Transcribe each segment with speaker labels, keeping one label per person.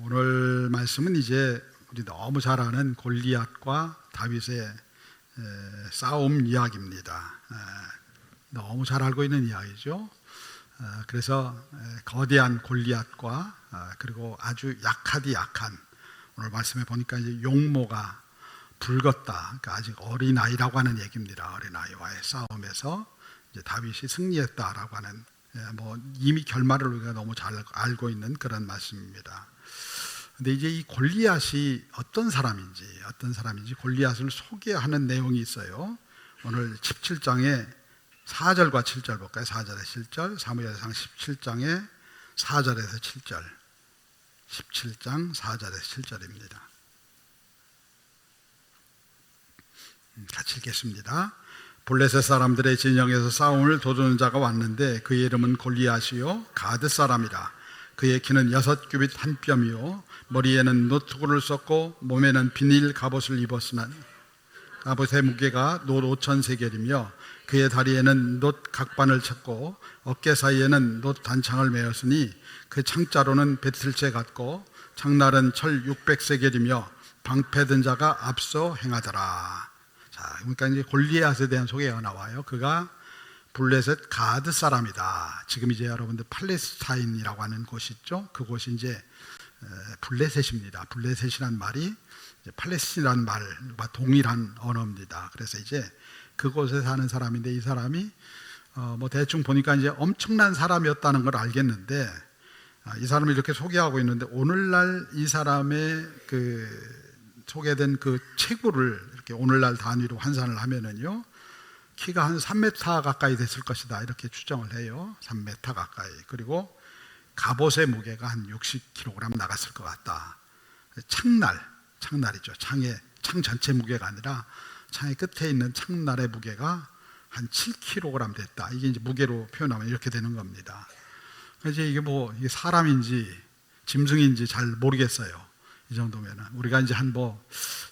Speaker 1: 오늘 말씀은 이제 우리 너무 잘 아는 골리앗과 다윗의 싸움 이야기입니다. 너무 잘 알고 있는 이야기죠. 그래서 거대한 골리앗과 그리고 아주 약하디 약한, 오늘 말씀에 보니까 이제 용모가 붉었다. 그러니까 아직 어린아이라고 하는 얘기입니다. 어린아이와의 싸움에서 이제 다윗이 승리했다라고 하는, 이미 결말을 우리가 너무 잘 알고 있는 그런 말씀입니다. 근데 이제 이 골리앗이 어떤 사람인지 골리앗을 소개하는 내용이 있어요. 오늘 17장에 4절과 7절 볼까요? 4절에 7절, 사무엘상 17장에 4절에서 7절, 17장 4절에서 7절입니다. 같이 읽겠습니다. 블레셋 사람들의 진영에서 싸움을 도두는 자가 왔는데 그의 이름은 골리앗이요 가드 사람이라. 그의 키는 6규빗 한 뼘이요 머리에는 노트구를 썼고 몸에는 비닐 갑옷을 입었으나 갑옷의 무게가 놋 5,000세겔이며 그의 다리에는 놋 각반을 쳤고 어깨 사이에는 놋 단창을 메었으니 그 창자로는 배틀채 같고 창날은 철 600세겔이며 방패 든 자가 앞서 행하더라. 자, 그러니까 이제 골리앗에 대한 소개가 나와요. 그가 블레셋 가드 사람이다. 지금 이제 여러분들 팔레스타인이라고 하는 곳이 있죠. 그곳이 이제 블레셋입니다. 블레셋이란 말이 팔레스틴이라는 말과 동일한 언어입니다. 그래서 이제 그곳에 사는 사람인데, 이 사람이 대충 보니까 이제 엄청난 사람이었다는 걸 알겠는데, 이 사람을 이렇게 소개하고 있는데, 오늘날 이 사람의 소개된 그 체구를 이렇게 오늘날 단위로 환산을 하면은요, 키가 한 3m 가까이 됐을 것이다, 이렇게 추정을 해요. 3m 가까이. 그리고 갑옷의 무게가 한 60kg 나갔을 것 같다. 창날이죠. 창 전체 무게가 아니라 창의 끝에 있는 창날의 무게가 한 7kg 됐다. 이게 이제 무게로 표현하면 이렇게 되는 겁니다. 그래서 이게 이게 사람인지 짐승인지 잘 모르겠어요. 이 정도면은 우리가 이제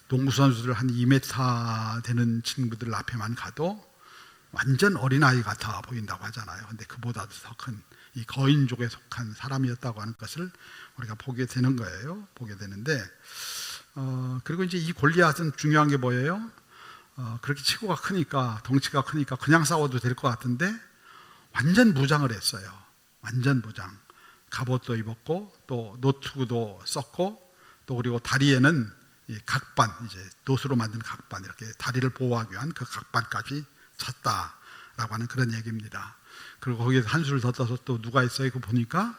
Speaker 1: 농구 선수들 한 2m 되는 친구들 앞에만 가도 완전 어린아이 같아 보인다고 하잖아요. 근데 그보다도 더 큰 이 거인족에 속한 사람이었다고 하는 것을 우리가 보게 되는 거예요. 보게 되는데, 그리고 이제 이 골리앗은 중요한 게 뭐예요? 그렇게 치고가 크니까, 덩치가 크니까 그냥 싸워도 될 것 같은데 완전 무장을 했어요. 완전 무장. 갑옷도 입었고 또 노트구도 썼고, 또 그리고 다리에는 이 각반, 이제 놋으로 만든 각반, 이렇게 다리를 보호하기 위한 그 각반까지 찼다라고 하는 그런 얘기입니다. 그리고 거기에 한 수를 더 떠서 또 누가 있어요? 그 보니까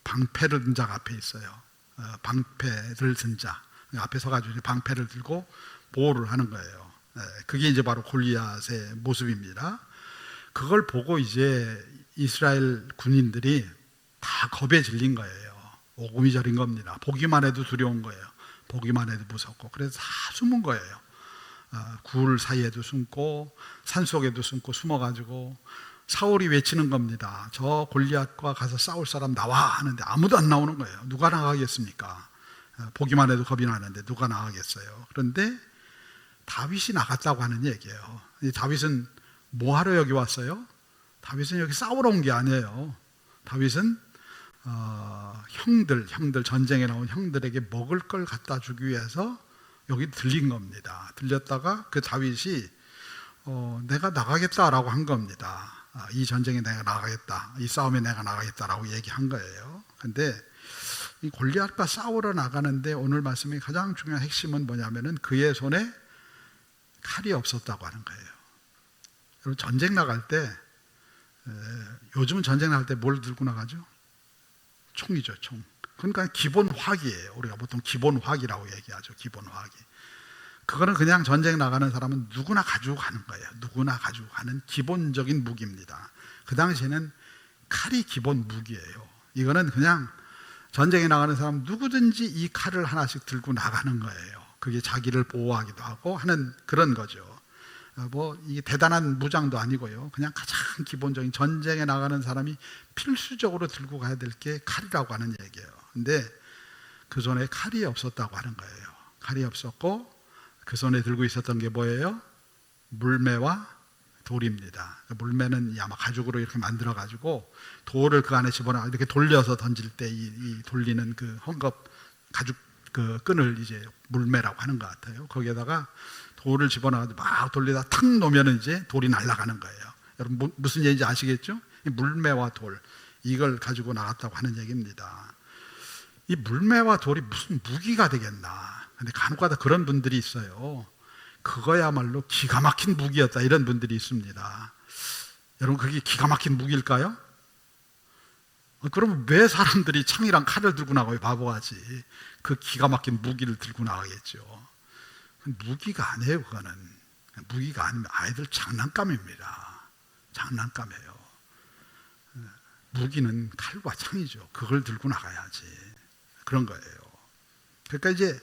Speaker 1: 방패를 든 자가 앞에 있어요. 방패를 든 자 앞에 서가지고 방패를 들고 보호를 하는 거예요. 그게 이제 바로 골리앗의 모습입니다. 그걸 보고 이제 이스라엘 군인들이 다 겁에 질린 거예요. 오금이 저린 겁니다. 보기만 해도 두려운 거예요. 보기만 해도 무섭고. 그래서 다 숨은 거예요. 굴 사이에도 숨고 산속에도 숨고 숨어가지고 사울이 외치는 겁니다. 저 골리앗과 가서 싸울 사람 나와 하는데 아무도 안 나오는 거예요. 누가 나가겠습니까? 보기만 해도 겁이 나는데 누가 나가겠어요? 그런데 다윗이 나갔다고 하는 얘기예요. 다윗은 뭐 하러 여기 왔어요? 다윗은 여기 싸우러 온 게 아니에요. 다윗은 형들 전쟁에 나온 형들에게 먹을 걸 갖다 주기 위해서 여기 들린 겁니다. 들렸다가 그 다윗이 내가 나가겠다라고 한 겁니다. 이 전쟁에 내가 나가겠다, 이 싸움에 내가 나가겠다라고 얘기한 거예요. 근데 이 골리앗과 싸우러 나가는데 오늘 말씀의 가장 중요한 핵심은 뭐냐면은 그의 손에 칼이 없었다고 하는 거예요. 여러분, 전쟁 나갈 때, 요즘은 전쟁 나갈 때 뭘 들고 나가죠? 총이죠, 총. 그러니까 기본 화기예요. 우리가 보통 기본 화기라고 얘기하죠. 기본 화기. 그거는 그냥 전쟁 나가는 사람은 누구나 가지고 가는 거예요. 누구나 가지고 가는 기본적인 무기입니다. 그 당시에는 칼이 기본 무기예요. 이거는 그냥 전쟁에 나가는 사람 누구든지 이 칼을 하나씩 들고 나가는 거예요. 그게 자기를 보호하기도 하고 하는 그런 거죠. 이게 대단한 무장도 아니고요. 그냥 가장 기본적인 전쟁에 나가는 사람이 필수적으로 들고 가야 될 게 칼이라고 하는 얘기예요. 근데 그 손에 칼이 없었다고 하는 거예요. 칼이 없었고 그 손에 들고 있었던 게 뭐예요? 물매와 돌입니다. 물매는 아마 가죽으로 이렇게 만들어 가지고 돌을 그 안에 집어넣어 이렇게 돌려서 던질 때 이 돌리는 그 헝겊 가죽 그 끈을 이제 물매라고 하는 것 같아요. 거기에다가 돌을 집어넣어서 막 돌리다 탁 놓으면 이제 돌이 날아가는 거예요. 여러분 무슨 얘기인지 아시겠죠? 이 물매와 돌 이걸 가지고 나갔다고 하는 얘기입니다. 이 물매와 돌이 무슨 무기가 되겠나? 근데 간혹가다 그런 분들이 있어요. 그거야말로 기가 막힌 무기였다 이런 분들이 있습니다. 여러분 그게 기가 막힌 무기일까요? 그러면 왜 사람들이 창이랑 칼을 들고 나가요? 바보같이. 그 기가 막힌 무기를 들고 나가겠죠. 무기가 아니에요. 그거는 무기가 아니면 아이들 장난감입니다. 장난감이에요. 무기는 칼과 창이죠. 그걸 들고 나가야지. 그런 거예요. 그러니까 이제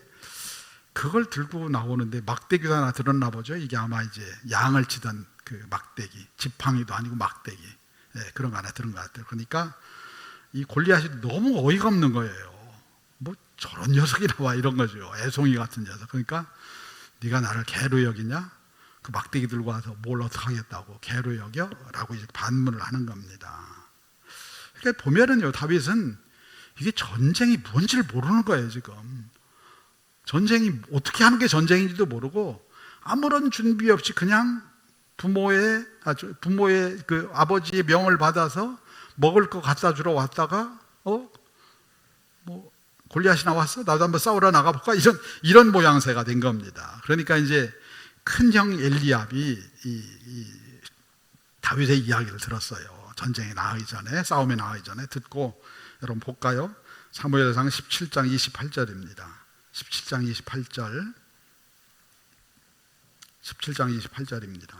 Speaker 1: 그걸 들고 나오는데 막대기도 하나 들었나 보죠. 이게 아마 이제 양을 치던 그 막대기, 지팡이도 아니고 막대기, 네, 그런 거 하나 들은 것 같아요. 그러니까 이 골리앗이 너무 어이가 없는 거예요. 뭐 저런 녀석이 나와 이런 거죠. 애송이 같은 녀석. 그러니까 네가 나를 개로 여기냐? 그 막대기 들고 와서 뭘 어떻게 하겠다고 개로 여겨? 라고 이제 반문을 하는 겁니다. 그러니까 보면은요, 다윗은 이게 전쟁이 뭔지를 모르는 거예요, 지금. 전쟁이 어떻게 하는 게 전쟁인지도 모르고 아무런 준비 없이 그냥 부모의 그 아버지의 명을 받아서 먹을 거 갖다 주러 왔다가 뭐 골리앗이 나왔어? 나도 한번 싸우러 나가볼까? 이런 모양새가 된 겁니다. 그러니까 이제 큰형 엘리압이 이 다윗의 이야기를 들었어요. 전쟁에 나가기 전에, 싸움에 나가기 전에 듣고, 여러분 볼까요? 사무엘상 17장 28절입니다. 17장 28절. 17장 28절입니다.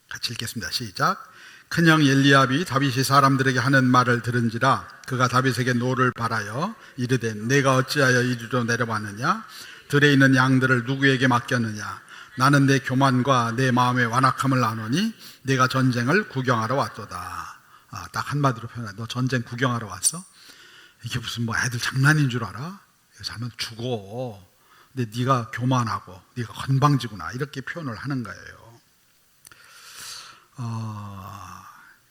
Speaker 1: 같이 읽겠습니다. 시작. 큰형 엘리압이 다윗이 사람들에게 하는 말을 들은지라 그가 다윗에게 노를 바라여 이르되 내가 어찌하여 이리로 내려왔느냐? 들에 있는 양들을 누구에게 맡겼느냐? 나는 내 교만과 내 마음의 완악함을 아노니 내가 전쟁을 구경하러 왔도다. 딱 한마디로 표현해. 너 전쟁 구경하러 왔어? 이게 무슨 뭐 애들 장난인 줄 알아? 잘못 죽어. 근데 네가 교만하고 네가 건방지구나 이렇게 표현을 하는 거예요.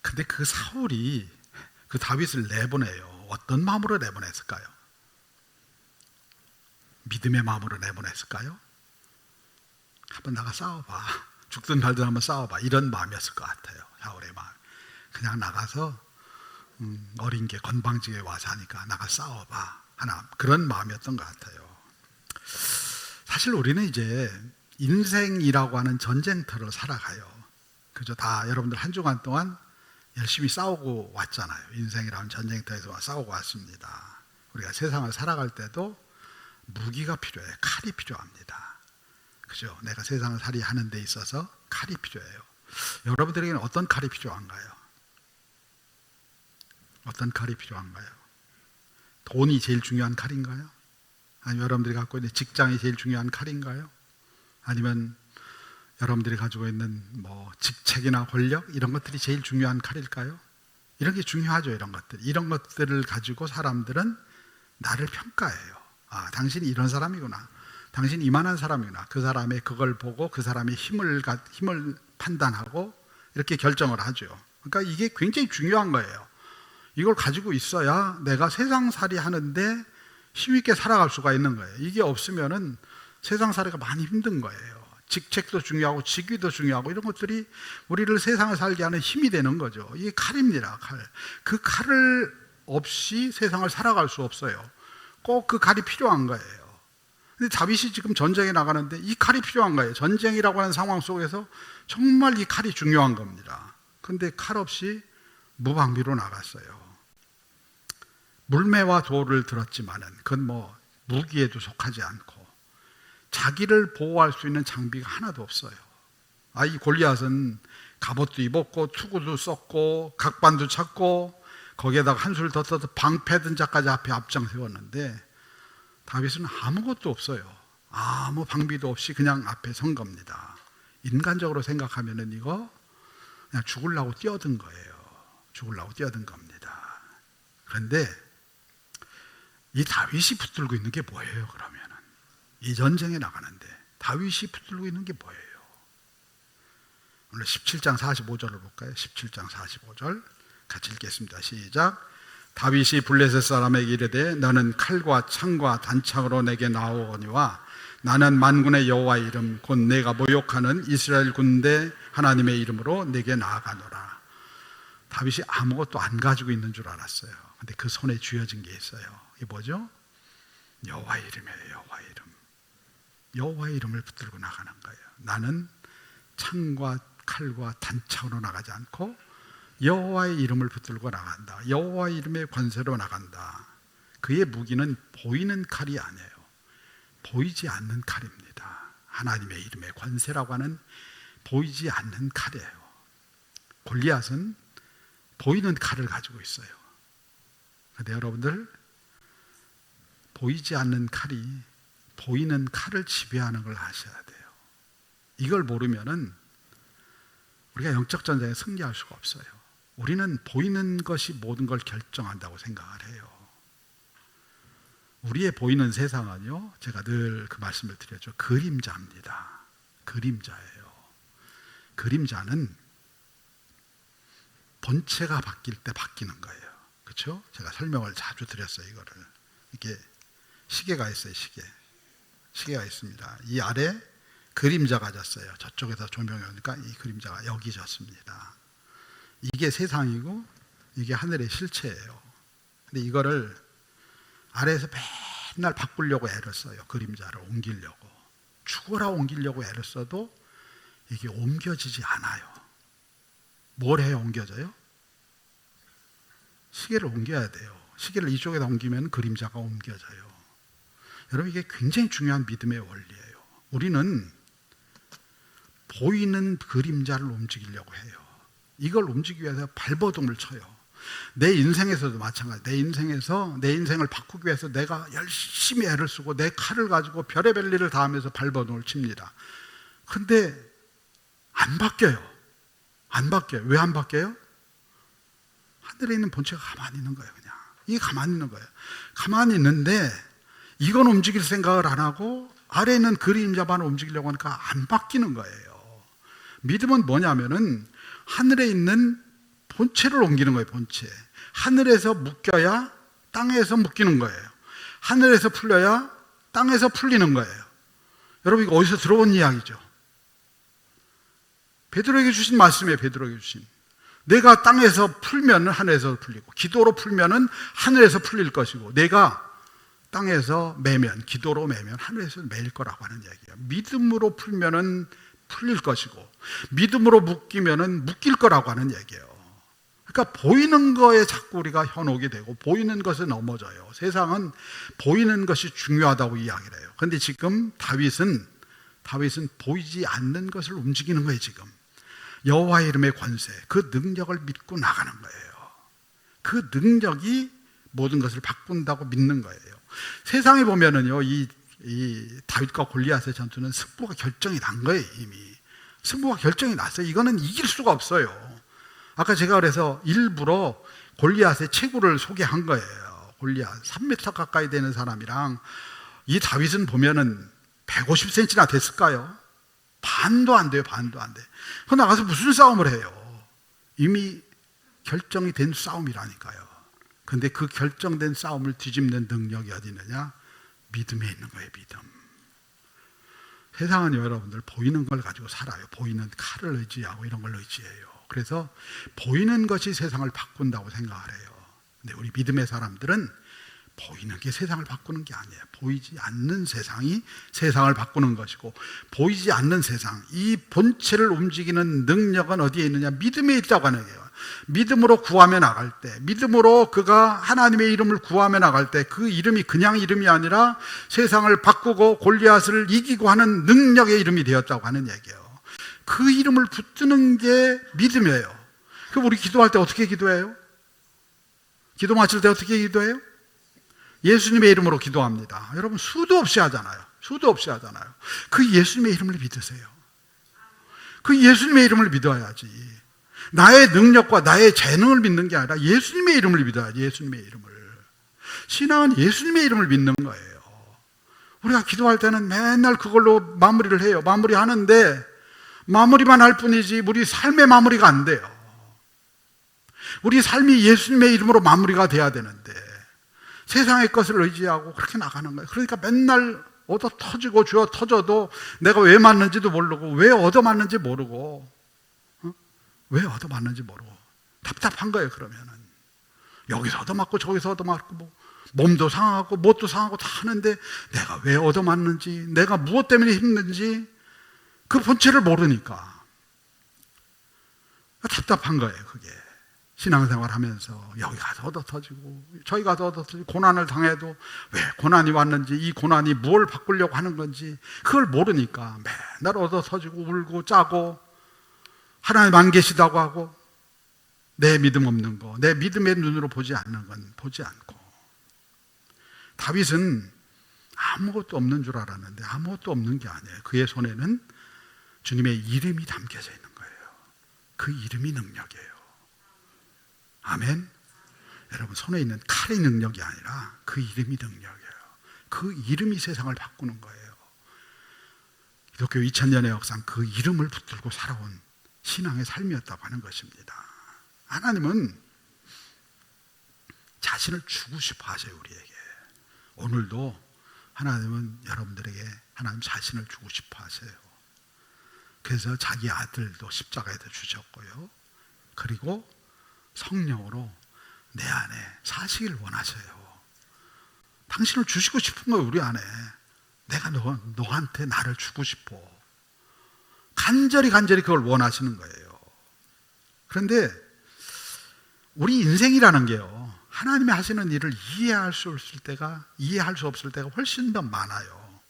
Speaker 1: 근데 그 사울이 그 다윗을 내보내요. 어떤 마음으로 내보냈을까요? 믿음의 마음으로 내보냈을까요? 한번 나가 싸워봐. 죽든 살든 한번 싸워봐. 이런 마음이었을 것 같아요. 사울의 마음. 그냥 나가서 어린 게 건방지게 와서 하니까 나가 싸워봐. 하나 그런 마음이었던 것 같아요. 사실 우리는 이제 인생이라고 하는 전쟁터를 살아가요. 그죠? 다 여러분들 한 주간 동안 열심히 싸우고 왔잖아요. 인생이라는 전쟁터에서 싸우고 왔습니다. 우리가 세상을 살아갈 때도 무기가 필요해요. 칼이 필요합니다. 그죠? 내가 세상을 살이하는 데 있어서 칼이 필요해요. 여러분들에게는 어떤 칼이 필요한가요? 어떤 칼이 필요한가요? 돈이 제일 중요한 칼인가요? 아니면 여러분들이 갖고 있는 직장이 제일 중요한 칼인가요? 아니면 여러분들이 가지고 있는 뭐 직책이나 권력 이런 것들이 제일 중요한 칼일까요? 이런 게 중요하죠. 이런 것들을 가지고 사람들은 나를 평가해요. 당신이 이런 사람이구나. 당신이 이만한 사람이구나. 그 사람의 그걸 보고 그 사람의 힘을 판단하고 이렇게 결정을 하죠. 그러니까 이게 굉장히 중요한 거예요. 이걸 가지고 있어야 내가 세상살이 하는데 힘있게 살아갈 수가 있는 거예요. 이게 없으면은 세상살이가 많이 힘든 거예요. 직책도 중요하고 직위도 중요하고 이런 것들이 우리를 세상을 살게 하는 힘이 되는 거죠. 이게 칼입니다. 칼. 그 칼을 없이 세상을 살아갈 수 없어요. 꼭 그 칼이 필요한 거예요. 근데 다윗이 지금 전쟁에 나가는데 이 칼이 필요한 거예요. 전쟁이라고 하는 상황 속에서 정말 이 칼이 중요한 겁니다. 근데 칼 없이 무방비로 나갔어요. 물매와 돌을 들었지만은 그건 뭐 무기에도 속하지 않고 자기를 보호할 수 있는 장비가 하나도 없어요. 이 골리앗은 갑옷도 입었고 투구도 썼고 각반도 찼고 거기에다가 한술 더 떠서 방패든자까지 앞에 앞장 세웠는데 다윗은 아무것도 없어요. 아무 방비도 없이 그냥 앞에 선 겁니다. 인간적으로 생각하면은 이거 그냥 죽으려고 뛰어든 거예요. 죽으려고 뛰어든 겁니다. 그런데 이 다윗이 붙들고 있는 게 뭐예요, 그러면은? 이 전쟁에 나가는데 다윗이 붙들고 있는 게 뭐예요? 오늘 17장 45절을 볼까요? 17장 45절 같이 읽겠습니다. 시작. 다윗이 블레셋 사람에게 이르되 너는 칼과 창과 단창으로 내게 나오거니와 나는 만군의 여호와의 이름 곧 내가 모욕하는 이스라엘 군대 하나님의 이름으로 내게 나아가노라. 다윗이 아무것도 안 가지고 있는 줄 알았어요. 근데 그 손에 쥐어진 게 있어요. 이게 뭐죠? 여호와의 이름이에요. 여호와의 이름. 여호와의 이름을 붙들고 나가는 거예요. 나는 창과 칼과 단창으로 나가지 않고 여호와의 이름을 붙들고 나간다. 여호와의 이름의 권세로 나간다. 그의 무기는 보이는 칼이 아니에요. 보이지 않는 칼입니다. 하나님의 이름의 권세라고 하는 보이지 않는 칼이에요. 골리앗은 보이는 칼을 가지고 있어요. 그런데 여러분들, 보이지 않는 칼이 보이는 칼을 지배하는 걸 아셔야 돼요. 이걸 모르면은 우리가 영적 전쟁에 승리할 수가 없어요. 우리는 보이는 것이 모든 걸 결정한다고 생각을 해요. 우리의 보이는 세상은요, 제가 늘 그 말씀을 드렸죠. 그림자입니다. 그림자예요. 그림자는 본체가 바뀔 때 바뀌는 거예요. 그렇죠? 제가 설명을 자주 드렸어요. 이거를. 이게 시계가 있어요. 시계가 있습니다. 이 아래 그림자가 졌어요. 저쪽에서 조명이 오니까 이 그림자가 여기 졌습니다. 이게 세상이고 이게 하늘의 실체예요. 근데 이거를 아래에서 맨날 바꾸려고 애를 써요. 그림자를 옮기려고. 죽어라 옮기려고 애를 써도 이게 옮겨지지 않아요. 뭘 해야 옮겨져요? 시계를 옮겨야 돼요. 시계를 이쪽에다 옮기면 그림자가 옮겨져요. 여러분, 이게 굉장히 중요한 믿음의 원리예요. 우리는 보이는 그림자를 움직이려고 해요. 이걸 움직이기 위해서 발버둥을 쳐요. 내 인생에서도 마찬가지. 내 인생을 바꾸기 위해서 내가 열심히 애를 쓰고 내 칼을 가지고 별의별 일을 다 하면서 발버둥을 칩니다. 근데 안 바뀌어요. 왜 안 바뀌어요? 하늘에 있는 본체가 가만히 있는 거예요. 그냥 이게 가만히 있는 거예요. 가만히 있는데 이건 움직일 생각을 안 하고 아래에 있는 그림자만 움직이려고 하니까 안 바뀌는 거예요. 믿음은 뭐냐면은 하늘에 있는 본체를 옮기는 거예요. 본체. 하늘에서 묶여야 땅에서 묶이는 거예요. 하늘에서 풀려야 땅에서 풀리는 거예요. 여러분, 이거 어디서 들어본 이야기죠? 베드로에게 주신 말씀이에요. 베드로에게 주신. 내가 땅에서 풀면 하늘에서 풀리고, 기도로 풀면은 하늘에서 풀릴 것이고, 내가 땅에서 매면, 기도로 매면 하늘에서 매일 거라고 하는 이야기예요. 믿음으로 풀면은 풀릴 것이고, 믿음으로 묶이면은 묶일 거라고 하는 얘기예요. 그러니까 보이는 거에 자꾸 우리가 현혹이 되고 보이는 것에 넘어져요. 세상은 보이는 것이 중요하다고 이야기를 해요. 그런데 지금 다윗은 보이지 않는 것을 움직이는 거예요. 지금 여호와의 이름의 권세, 그 능력을 믿고 나가는 거예요. 그 능력이 모든 것을 바꾼다고 믿는 거예요. 세상에 보면은요, 이 다윗과 골리앗의 전투는 승부가 결정이 난 거예요. 이미 승부가 결정이 났어요. 이거는 이길 수가 없어요. 아까 제가 그래서 일부러 골리앗의 체구를 소개한 거예요. 골리앗 3m 가까이 되는 사람이랑 이 다윗은 보면은 150cm나 됐을까요? 반도 안 돼요. 반도 안 돼. 그 나가서 무슨 싸움을 해요? 이미 결정이 된 싸움이라니까요. 근데 그 결정된 싸움을 뒤집는 능력이 어디 있느냐? 믿음에 있는 거예요. 믿음. 세상은 여러분들 보이는 걸 가지고 살아요. 보이는 칼을 의지하고 이런 걸 의지해요. 그래서 보이는 것이 세상을 바꾼다고 생각을 해요. 근데 우리 믿음의 사람들은 보이는 게 세상을 바꾸는 게 아니에요. 보이지 않는 세상이 세상을 바꾸는 것이고, 보이지 않는 세상, 이 본체를 움직이는 능력은 어디에 있느냐? 믿음에 있다고 하는 거예요. 믿음으로 구하며 나갈 때, 믿음으로 그가 하나님의 이름을 구하며 나갈 때, 그 이름이 그냥 이름이 아니라 세상을 바꾸고 골리앗을 이기고 하는 능력의 이름이 되었다고 하는 얘기예요. 그 이름을 붙드는 게 믿음이에요. 그럼 우리 기도할 때 어떻게 기도해요? 기도 마칠 때 어떻게 기도해요? 예수님의 이름으로 기도합니다. 여러분, 수도 없이 하잖아요. 그 예수님의 이름을 믿으세요. 그 예수님의 이름을 믿어야지. 나의 능력과 나의 재능을 믿는 게 아니라 예수님의 이름을 믿어야지. 예수님의 이름을. 신앙은 예수님의 이름을 믿는 거예요. 우리가 기도할 때는 맨날 그걸로 마무리를 해요. 마무리하는데 마무리만 할 뿐이지 우리 삶의 마무리가 안 돼요. 우리 삶이 예수님의 이름으로 마무리가 돼야 되는데 세상의 것을 의지하고 그렇게 나가는 거예요. 그러니까 맨날 얻어 터지고 주어 터져도 내가 왜 맞는지도 모르고 왜 얻어 맞는지 모르고 왜 얻어 맞는지 모르고 답답한 거예요. 그러면은 여기서 얻어 맞고 저기서 얻어 맞고 뭐 몸도 상하고 뭣도 상하고 다 하는데 내가 왜 얻어 맞는지 내가 무엇 때문에 힘든지 그 본질을 모르니까 답답한 거예요. 그게 신앙생활 하면서 여기 가서 얻어 터지고 저기 가서 얻어 터지고 고난을 당해도 왜 고난이 왔는지 이 고난이 뭘 바꾸려고 하는 건지 그걸 모르니까 맨날 얻어 터지고 울고 짜고 하나님 안 계시다고 하고 내 믿음 없는 거, 내 믿음의 눈으로 보지 않는 건 보지 않고. 다윗은 아무것도 없는 줄 알았는데 아무것도 없는 게 아니에요. 그의 손에는 주님의 이름이 담겨져 있는 거예요. 그 이름이 능력이에요. 아멘. 여러분, 손에 있는 칼의 능력이 아니라 그 이름이 능력이에요. 그 이름이 세상을 바꾸는 거예요. 기독교 2000년의 역사는 그 이름을 붙들고 살아온 신앙의 삶이었다고 하는 것입니다. 하나님은 자신을 주고 싶어 하세요. 우리에게. 오늘도 하나님은 여러분들에게 하나님 자신을 주고 싶어 하세요. 그래서 자기 아들도 십자가에다 주셨고요. 그리고 성령으로 내 안에 사시길 원하세요. 당신을 주시고 싶은 거예요. 우리 안에. 내가 너한테 나를 주고 싶어. 간절히 그걸 원하시는 거예요. 그런데 우리 인생이라는 게요, 하나님이 하시는 일을 이해할 수 없을 때가 훨씬 더 많아요.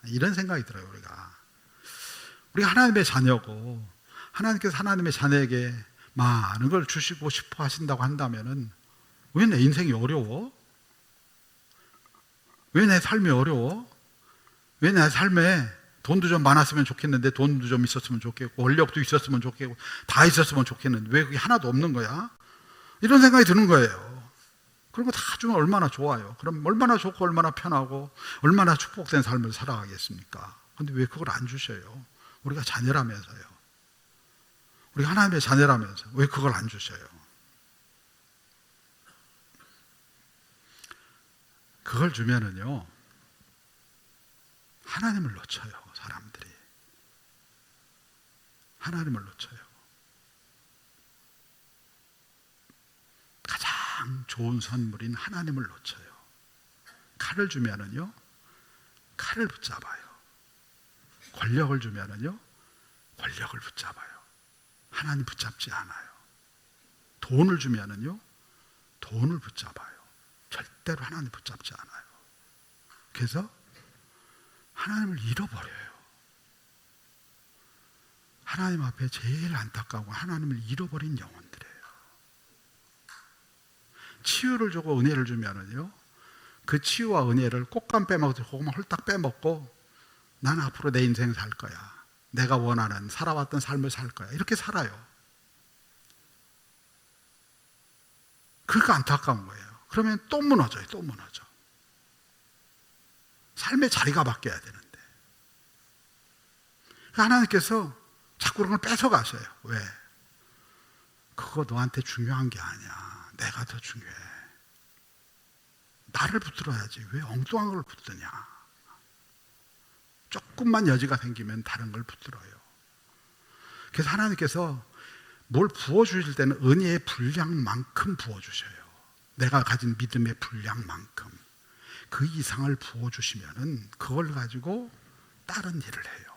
Speaker 1: 이런 생각이 들어요. 우리가 하나님의 자녀고 하나님께서 하나님의 자녀에게 많은 걸 주시고 싶어 하신다고 한다면은 왜 내 인생이 어려워? 왜 내 삶이 어려워? 왜 내 삶에 돈도 좀 많았으면 좋겠는데 돈도 좀 있었으면 좋겠고 원력도 있었으면 좋겠고 다 있었으면 좋겠는데 왜 그게 하나도 없는 거야? 이런 생각이 드는 거예요. 그런 거 다 주면 얼마나 좋아요. 그럼 얼마나 좋고 얼마나 편하고 얼마나 축복된 삶을 살아가겠습니까? 그런데 왜 그걸 안 주셔요? 우리가 자녀라면서요. 우리가 하나님의 자녀라면서 왜 그걸 안 주셔요? 그걸 주면은요, 하나님을 놓쳐요. 사람들이 하나님을 놓쳐요. 가장 좋은 선물인 하나님을 놓쳐요. 칼을 주면은요, 칼을 붙잡아요. 권력을 주면은요, 권력을 붙잡아요. 하나님 붙잡지 않아요. 돈을 주면은요, 돈을 붙잡아요. 절대로 하나님 붙잡지 않아요. 그래서 하나님을 잃어버려요. 하나님 앞에 제일 안타까운 하나님을 잃어버린 영혼들이에요. 치유를 주고 은혜를 주면은요, 그 치유와 은혜를 꽃감 빼먹고 고구마 홀딱 빼먹고 난 앞으로 내 인생 살 거야. 내가 원하는 살아왔던 삶을 살 거야. 이렇게 살아요. 그러니까 안타까운 거예요. 그러면 또 무너져요. 또 무너져. 삶의 자리가 바뀌어야 되는데 하나님께서 자꾸 그런 걸 뺏어가셔요. 왜? 그거 너한테 중요한 게 아니야. 내가 더 중요해. 나를 붙들어야지. 왜 엉뚱한 걸 붙드냐. 조금만 여지가 생기면 다른 걸 붙들어요. 그래서 하나님께서 뭘 부어주실 때는 은혜의 분량만큼 부어주셔요. 내가 가진 믿음의 분량만큼. 그 이상을 부어주시면은 그걸 가지고 다른 일을 해요.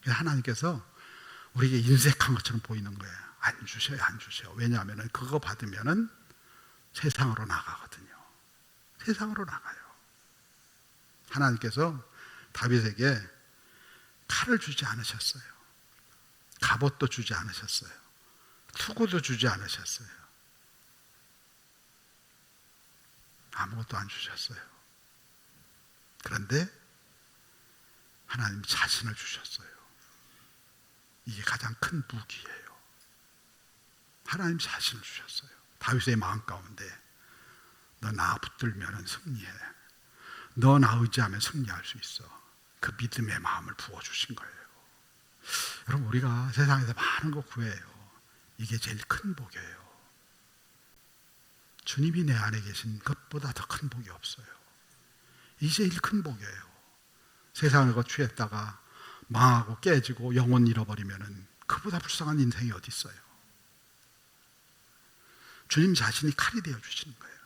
Speaker 1: 그래서 하나님께서 우리에게 인색한 것처럼 보이는 거예요. 안 주셔요, 안 주셔요. 왜냐하면 그거 받으면은 세상으로 나가거든요. 세상으로 나가요. 하나님께서 다윗에게 칼을 주지 않으셨어요. 갑옷도 주지 않으셨어요. 투구도 주지 않으셨어요. 아무것도 안 주셨어요. 그런데 하나님 자신을 주셨어요. 이게 가장 큰 무기예요. 하나님 자신을 주셨어요. 다윗의 마음 가운데 너 나 붙들면 승리해. 너 나 의지하면 승리할 수 있어. 그 믿음의 마음을 부어주신 거예요. 여러분, 우리가 세상에서 많은 거 구해요. 이게 제일 큰 복이에요. 주님이 내 안에 계신 것보다 더 큰 복이 없어요. 이게 제일 큰 복이에요. 세상에 취했다가 망하고 깨지고 영혼 잃어버리면 그보다 불쌍한 인생이 어디 있어요. 주님 자신이 칼이 되어 주시는 거예요.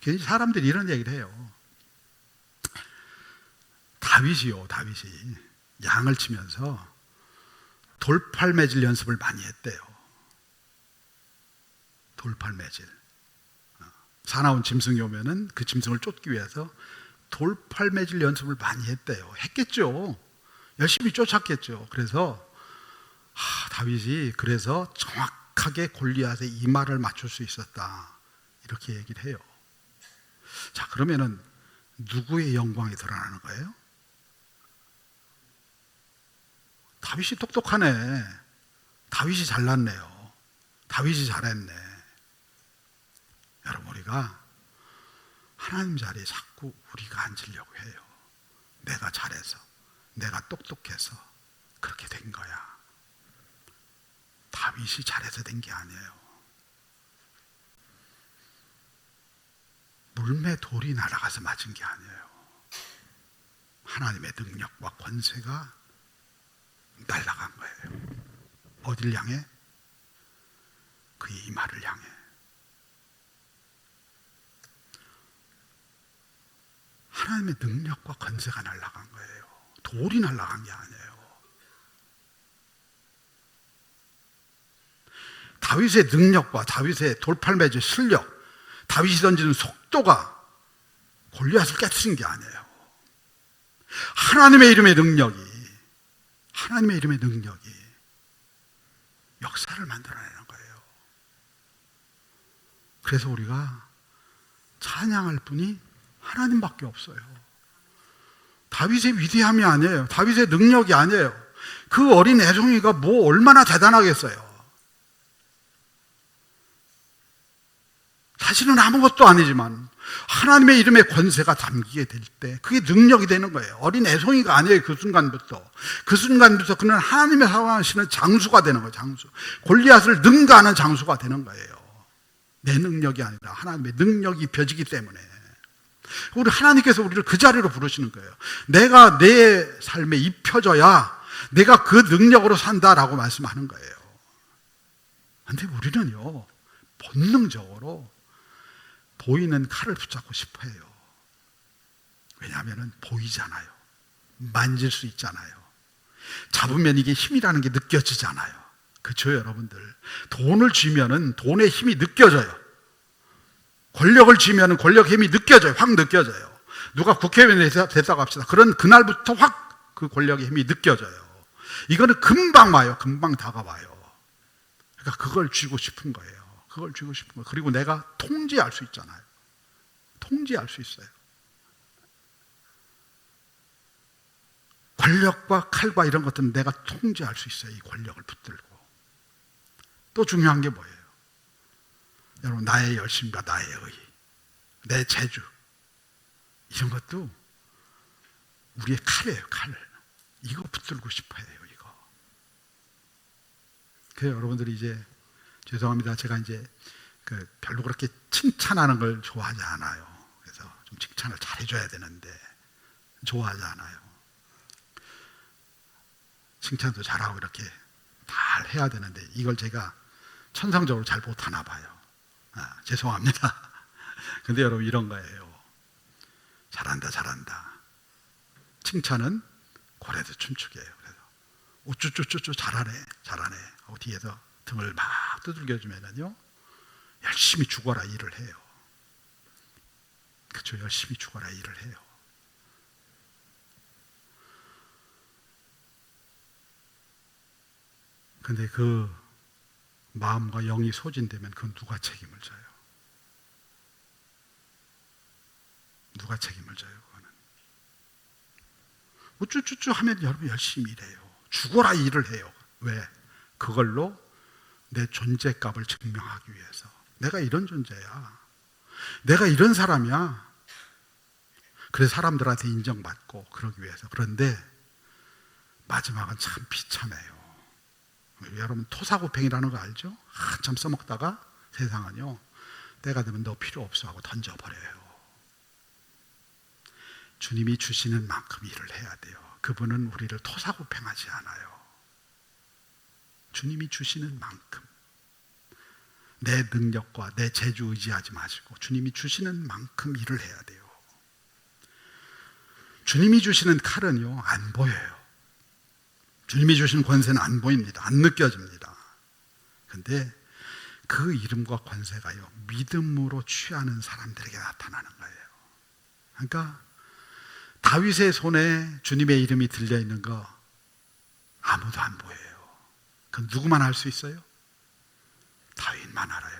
Speaker 1: 괜히 사람들이 이런 얘기를 해요. 다윗이 양을 치면서 돌팔매질 연습을 많이 했대요. 돌팔매질. 사나운 짐승이 오면은 그 짐승을 쫓기 위해서 돌팔매질 연습을 많이 했대요. 했겠죠. 열심히 쫓았겠죠. 그래서 다윗이 그래서 정확하게 골리앗의 이마를 맞출 수 있었다. 이렇게 얘기를 해요. 자, 그러면은 누구의 영광이 드러나는 거예요? 다윗이 똑똑하네. 다윗이 잘났네요. 다윗이 잘했네. 여러분, 우리가 하나님 자리에 자꾸 우리가 앉으려고 해요. 내가 잘해서, 내가 똑똑해서 그렇게 된 거야. 다윗이 잘해서 된 게 아니에요. 물매 돌이 날아가서 맞은 게 아니에요. 하나님의 능력과 권세가 날아간 거예요. 어딜 향해? 그의 이마를 향해. 하나님의 능력과 권세가 날아간 거예요. 돌이 날아간 게 아니에요. 다윗의 능력과 다윗의 돌팔매질 실력, 다윗이 던지는 속도가 골리앗을 깨트린 게 아니에요. 하나님의 이름의 능력이 역사를 만들어내는 거예요. 그래서 우리가 찬양할 분이 하나님밖에 없어요. 다윗의 위대함이 아니에요. 다윗의 능력이 아니에요. 그 어린 애송이가 뭐 얼마나 대단하겠어요. 사실은 아무것도 아니지만 하나님의 이름의 권세가 담기게 될 때 그게 능력이 되는 거예요. 어린 애송이가 아니에요. 그 순간부터 그는 하나님의 사랑하시는 장수가 되는 거예요. 장수. 골리앗을 능가하는 장수가 되는 거예요. 내 능력이 아니라 하나님의 능력이 입혀지기 때문에 우리 하나님께서 우리를 그 자리로 부르시는 거예요. 내가 내 삶에 입혀져야 내가 그 능력으로 산다라고 말씀하는 거예요. 그런데 우리는요, 본능적으로 보이는 칼을 붙잡고 싶어 해요. 왜냐하면 보이잖아요. 만질 수 있잖아요. 잡으면 이게 힘이라는 게 느껴지잖아요. 그렇죠, 여러분들? 돈을 쥐면은 돈의 힘이 느껴져요. 권력을 쥐면은 권력의 힘이 느껴져요. 확 느껴져요. 누가 국회의원이 됐다고 합시다. 그날부터 확 그 권력의 힘이 느껴져요. 이거는 금방 와요. 금방 다가와요. 그러니까 그걸 쥐고 싶은 거예요. 그걸 쥐고 싶은 거예요. 그리고 내가 통제할 수 있잖아요. 통제할 수 있어요. 권력과 칼과 이런 것들은 내가 통제할 수 있어요. 이 권력을 붙들고. 또 중요한 게 뭐예요? 여러분, 나의 열심과 나의 의, 내 재주, 이런 것도 우리의 칼이에요. 칼. 이거 붙들고 싶어 해요. 이거. 그래서 여러분들이 이제, 죄송합니다. 제가 이제 별로 그렇게 칭찬하는 걸 좋아하지 않아요. 그래서 좀 칭찬을 잘해줘야 되는데 좋아하지 않아요. 칭찬도 잘하고 이렇게 잘 해야 되는데 이걸 제가 천성적으로 잘 못하나 봐요. 죄송합니다. 근데 여러분, 이런 거예요. 잘한다. 칭찬은 고래도 춤추게 해요. 그래서 우쭈쭈쭈쭈 잘하네 하고 뒤에서 등을 막 두들겨주면요, 열심히 죽어라 일을 해요. 그렇죠? 열심히 죽어라 일을 해요. 근데 그 마음과 영이 소진되면 그건 누가 책임을 져요? 누가 책임을 져요? 그거는 우쭈쭈쭈 하면 여러분 열심히 일해요. 죽어라 일을 해요. 왜? 그걸로 내 존재값을 증명하기 위해서. 내가 이런 존재야. 내가 이런 사람이야. 그래서 사람들한테 인정받고 그러기 위해서. 그런데 마지막은 참 비참해요. 여러분 토사구팽이라는 거 알죠? 한참 써먹다가 세상은요 때가 되면 너 필요 없어 하고 던져버려요. 주님이 주시는 만큼 일을 해야 돼요. 그분은 우리를 토사구팽하지 않아요. 주님이 주시는 만큼, 내 능력과 내 재주 의지하지 마시고 주님이 주시는 만큼 일을 해야 돼요. 주님이 주시는 칼은요 안 보여요. 주님이 주시는 권세는 안 보입니다. 안 느껴집니다. 그런데 그 이름과 권세가요 믿음으로 취하는 사람들에게 나타나는 거예요. 그러니까 다윗의 손에 주님의 이름이 들려있는 거 아무도 안 보여요. 그건 누구만 알 수 있어요? 다윗만 알아요.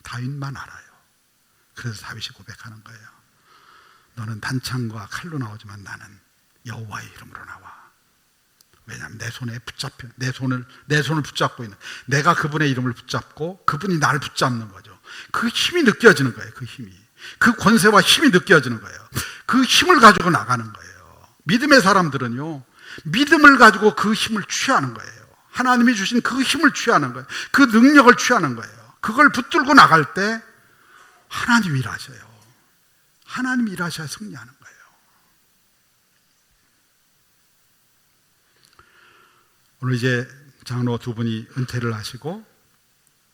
Speaker 1: 다윗만 알아요. 그래서 다윗이 고백하는 거예요. 너는 단창과 칼로 나오지만 나는 여호와의 이름으로 나와. 왜냐하면 내 손에 붙잡혀, 내 손을 붙잡고 있는, 내가 그분의 이름을 붙잡고 그분이 나를 붙잡는 거죠. 그 힘이 느껴지는 거예요. 그 힘이, 그 권세와 힘이 느껴지는 거예요. 그 힘을 가지고 나가는 거예요. 믿음의 사람들은요 믿음을 가지고 그 힘을 취하는 거예요. 하나님이 주신 그 힘을 취하는 거예요. 그 능력을 취하는 거예요. 그걸 붙들고 나갈 때 하나님이 일하셔요. 하나님이 일하셔야 승리하는 거예요. 오늘 이제 장로 두 분이 은퇴를 하시고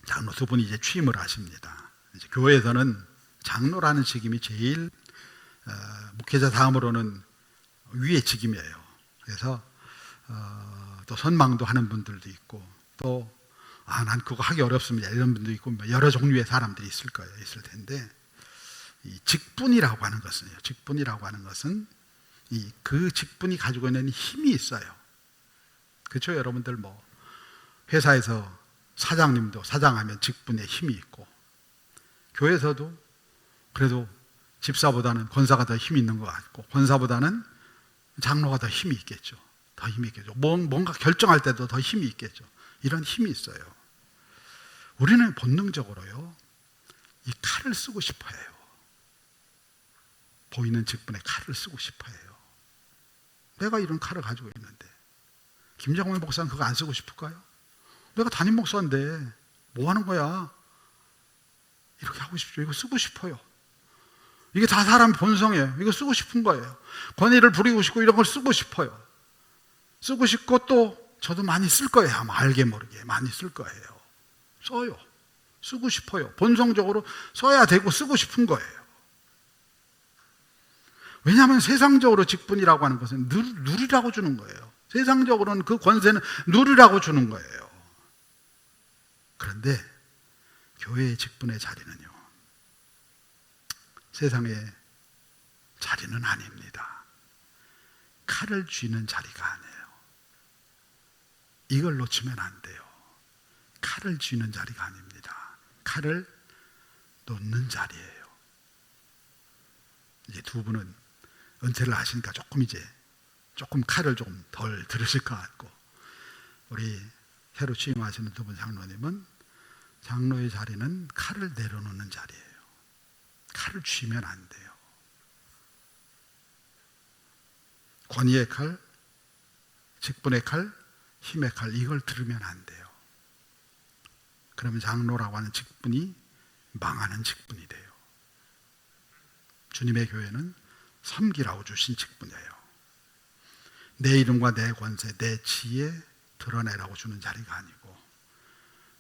Speaker 1: 장로 두 분이 이제 취임을 하십니다. 이제 교회에서는 장로라는 직임이 제일 목회자 다음으로는 위의 직임이에요. 그래서 또 선망도 하는 분들도 있고 또 난 그거 하기 어렵습니다 이런 분도 있고 여러 종류의 사람들이 있을 거예요. 있을 텐데 이 직분이라고 하는 것은 그 직분이 가지고 있는 힘이 있어요. 그렇죠? 여러분들 뭐 회사에서 사장님도 사장하면 직분에 힘이 있고 교회에서도 그래도 집사보다는 권사가 더 힘이 있는 것 같고 권사보다는 장로가 더 힘이 있겠죠. 더 힘이 있겠죠. 뭔가 결정할 때도 더 힘이 있겠죠. 이런 힘이 있어요. 우리는 본능적으로요 이 칼을 쓰고 싶어 해요. 보이는 직분에 칼을 쓰고 싶어 해요. 내가 이런 칼을 가지고 있는데 김정일 목사는 그거 안 쓰고 싶을까요? 내가 담임 목사인데 뭐 하는 거야? 이렇게 하고 싶죠. 이거 쓰고 싶어요. 이게 다 사람 본성이에요. 이거 쓰고 싶은 거예요. 권위를 부리고 싶고 이런 걸 쓰고 싶어요. 쓰고 싶고 또 저도 많이 쓸 거예요. 아마 알게 모르게 많이 쓸 거예요. 써요. 쓰고 싶어요. 본성적으로 써야 되고 쓰고 싶은 거예요. 왜냐하면 세상적으로 직분이라고 하는 것은 누리라고 주는 거예요. 세상적으로는 그 권세는 누리라고 주는 거예요. 그런데 교회의 직분의 자리는요 세상의 자리는 아닙니다. 칼을 쥐는 자리가 아니에요. 이걸 놓치면 안 돼요. 칼을 쥐는 자리가 아닙니다. 칼을 놓는 자리예요. 이제 두 분은 은퇴를 하시니까 조금 칼을 조금 덜 들으실 것 같고 우리 새로 취임하시는 두 분 장로님은 장로의 자리는 칼을 내려놓는 자리예요. 칼을 쥐면 안 돼요. 권위의 칼, 직분의 칼, 힘의 칼 이걸 들으면 안 돼요. 그러면 장로라고 하는 직분이 망하는 직분이 돼요. 주님의 교회는 섬기라고 주신 직분이에요. 내 이름과 내 권세, 내 지혜 드러내라고 주는 자리가 아니고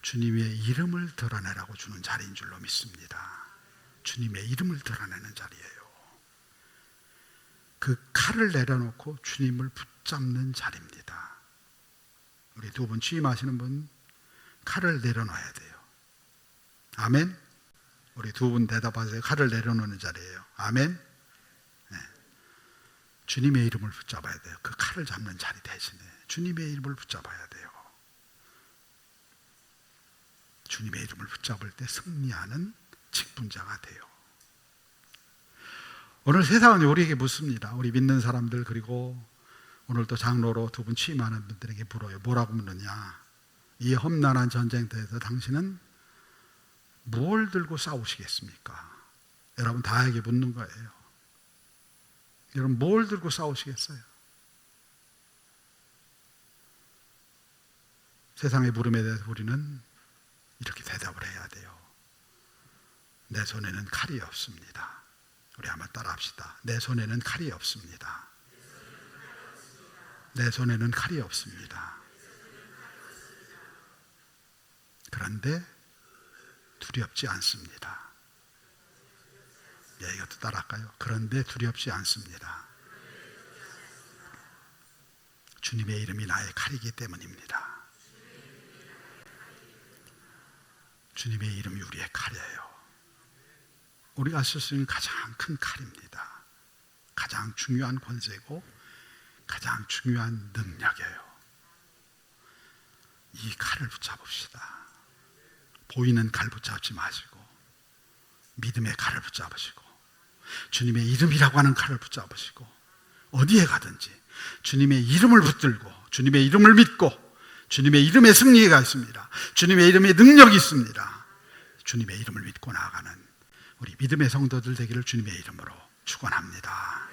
Speaker 1: 주님의 이름을 드러내라고 주는 자리인 줄로 믿습니다. 주님의 이름을 드러내는 자리예요. 그 칼을 내려놓고 주님을 붙잡는 자리입니다. 우리 두 분 취임하시는 분 칼을 내려놔야 돼요. 아멘. 우리 두 분 대답하세요. 칼을 내려놓는 자리예요. 아멘. 네. 주님의 이름을 붙잡아야 돼요. 그 칼을 잡는 자리 대신에 주님의 이름을 붙잡아야 돼요. 주님의 이름을 붙잡을 때 승리하는 직분자가 돼요. 오늘 세상은 우리에게 묻습니다. 우리 믿는 사람들 그리고 오늘 또 장로로 두 분 취임하는 분들에게 물어요. 뭐라고 묻느냐? 이 험난한 전쟁터에서 당신은 무엇을 들고 싸우시겠습니까? 여러분 다에게 묻는 거예요. 여러분 뭘 들고 싸우시겠어요? 세상의 물음에 대해서 우리는 이렇게 대답을 해야 돼요. 내 손에는 칼이 없습니다. 우리 한번 따라합시다. 내 손에는 칼이 없습니다. 내 손에는 칼이 없습니다. 그런데 두렵지 않습니다. 예, 이것도 따라할까요? 그런데 두렵지 않습니다. 주님의 이름이 나의 칼이기 때문입니다. 주님의 이름이 우리의 칼이에요. 우리가 쓸 수 있는 가장 큰 칼입니다. 가장 중요한 권세고 가장 중요한 능력이에요. 이 칼을 붙잡읍시다. 보이는 칼 붙잡지 마시고 믿음의 칼을 붙잡으시고 주님의 이름이라고 하는 칼을 붙잡으시고 어디에 가든지 주님의 이름을 붙들고 주님의 이름을 믿고 주님의 이름에 승리가 있습니다. 주님의 이름에 능력이 있습니다. 주님의 이름을 믿고 나아가는 우리 믿음의 성도들 되기를 주님의 이름으로 축원합니다.